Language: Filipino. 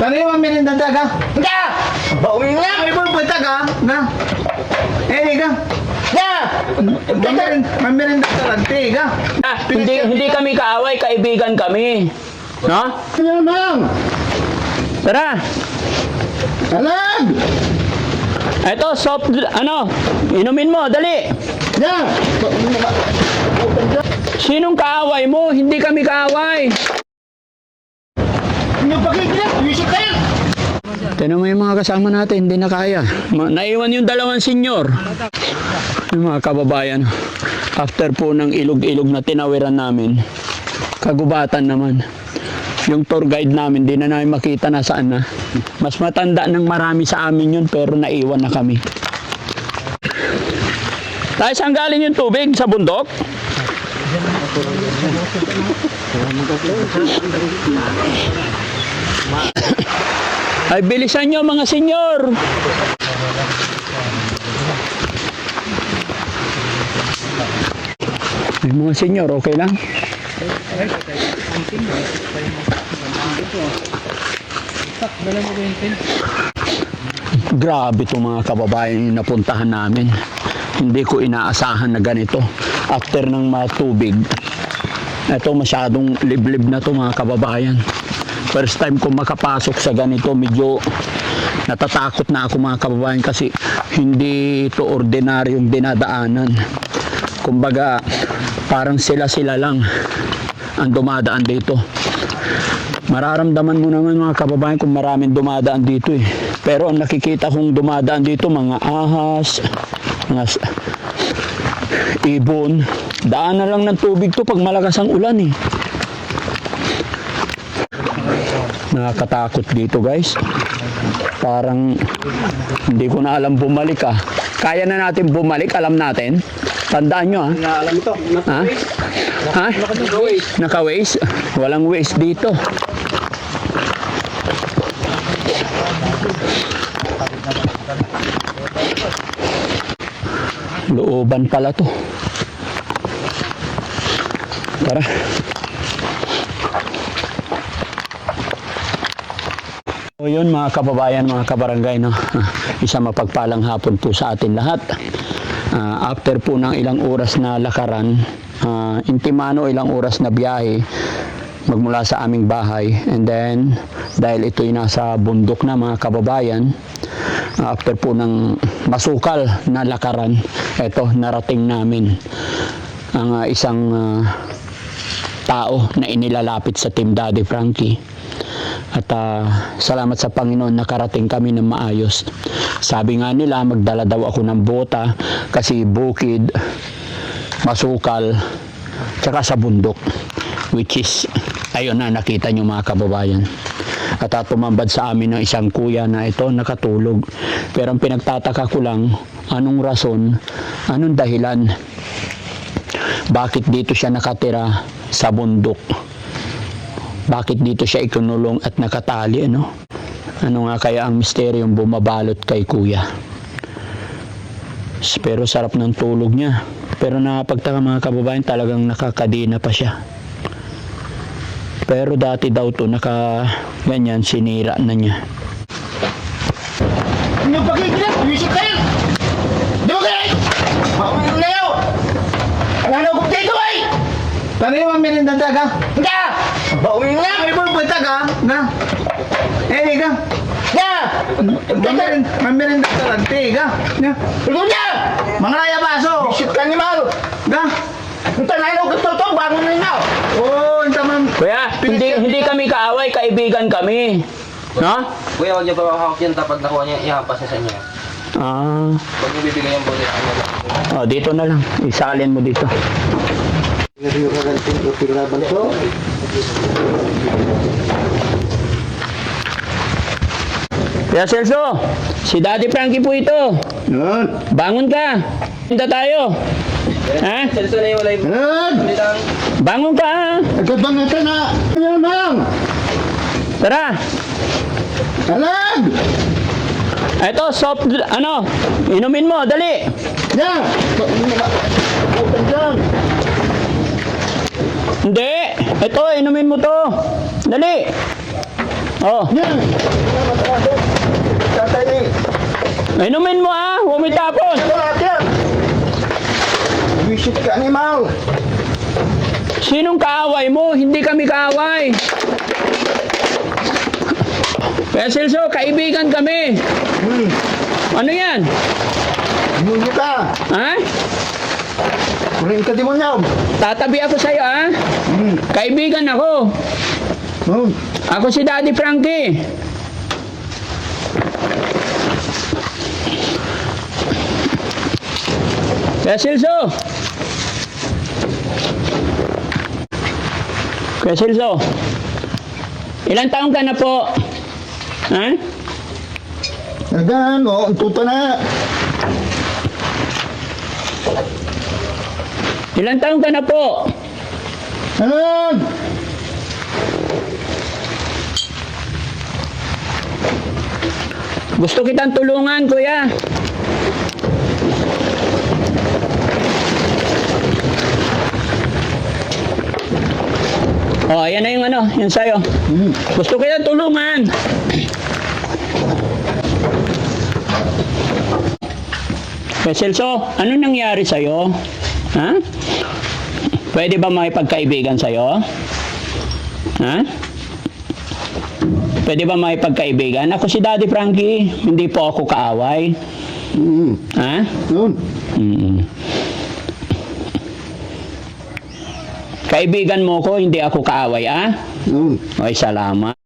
Tara yung merinda ka. Nga! Bauin nga! May pupunta ka. Na. Ka. Nga! Merinda ka lang. Ka. Hindi kami kaaway, kaibigan kami. No? Ano mang? Tara. Alag! Eto, inumin mo, dali. Nga. Sinong kaaway mo? Hindi kami kaaway. Yung pakikinig, wisip kayo. Tignan mo yung mga kasama natin, hindi na kaya. Naiwan yung dalawang senyor. Yung mga kababayan. After po ng ilog-ilog na tinawiran namin, kagubatan naman. Yung tour guide namin, di na namin makita na saan na. Mas matanda ng marami sa amin yun, pero naiwan na kami. Tayo, saan galing yung tubig? Sa bundok? Ay, bilisan nyo mga senyor! Ay, mga senyor, okay lang? Grabe itong mga kababayan yung napuntahan namin. Hindi ko inaasahan na ganito. After ng matubig, ito masyadong liblib na to mga kababayan. First time ko makapasok sa ganito, medyo natatakot na ako mga kababayan kasi hindi ito ordinaryong dinadaanan. Kumbaga, parang sila-sila lang ang dumadaan dito. Mararamdaman mo naman mga kababayan kung maraming dumadaan dito eh. Pero ang nakikita kong dumadaan dito, mga ahas, mga ibon. Daan na lang ng tubig to pag malakas ang ulan eh. Nakakatakot dito guys. Parang hindi ko na alam bumalik ah. Kaya na natin bumalik, alam natin. Tandaan nyo ah. Alam ito. Ha? Ha? Naka-waste? Walang waste dito. Looban pala to. Tara. So yun mga kababayan, mga kabarangay, no? Isang mapagpalang hapon po sa atin lahat. After po ng ilang oras na lakaran, intimano ilang oras na biyahe magmula sa aming bahay, and then dahil ito'y nasa bundok na mga kababayan, after po ng masukal na lakaran, eto narating namin ang isang tao na inilalapit sa Team Daddy Frankie. At salamat sa Panginoon nakarating kami ng maayos. Sabi nga nila magdala daw ako ng bota kasi bukid, masukal, tsaka sa bundok, which is ayun na nakita nyo mga kababayan. At tumambad sa amin ng isang kuya na ito nakatulog. Pero ang pinagtataka ko lang, anong rason, anong dahilan, bakit dito siya nakatira sa bundok? Bakit dito siya ikunulong at nakatali, ano? Ano nga kaya ang misteryong bumabalot kay kuya? Pero sarap ng tulog niya. Pero nakapagtaka mga kababayan, talagang nakakadina pa siya. Pero dati daw to ganyan, sinira na niya. Yung pakikinig, wisip kayo. Di ba kayo? Bauin na yun. Ano ko dito ay? Tara yung merinda ka. Nga! Bauin nga! May pupunta ka. Na. Ka. Nga! Merinda ka lang. Ka. Na. Ito nga! Mga layabaso. Wisip ka ni Mal! Ka. Ito na ilo gusto to, bangon na ino! Oo, ito man. Kuya, hindi kami kaaway, kaibigan kami. No? Kuya, huwag niyo pa hawak yan tapos nakuha niya, ihampas niya sa inyo. Huwag niyo bibigay yung bulit sa inyo. Dito na lang. Isalin mo dito. Kaya Celso, si Daddy Frankie po ito. Yan. Bangon ka. Punta tayo. Ha? Selso na yung wala yung Yan. lang. Bangon ka. Nagkabangatan na. Yan mang. Tara. Alag. Ito, inumin mo, dali. Yan. Bukan dyan. Hindi. Ito, inumin mo to. Dali. Oh, Yan. Tatay. inumin mo ah, huwag mo itapon. Ano lahat yan? Visit ka, animal. Sinong kaaway mo? Hindi kami kaaway. Kaya Celso, kaibigan kami. Ano yan? Demonyo ka. Ha? Kuring ka demonyo. Tatabi ako sa'yo ha? Kaibigan ako. Oh. Ako si Daddy Frankie. Kaya Celso. Kaya Celso. Ilang taong ka na po? Ha? Nagan, ang tuta na. Ilang taong ka na po? Nagan. Gusto kitang tulungan, kuya. Oh, ayan na yung ano, yun sa'yo. Gusto kitang tulungan. Kaya Celso, ano nangyari sa'yo? Ha? Pwede ba makipagkaibigan sa'yo? Ha? Pwede ba makipagkaibigan? Ako si Daddy Frankie, hindi po ako kaaway. Ha? Yun. Kaibigan mo ko, hindi ako kaaway, ah? Yun. Ay, salamat.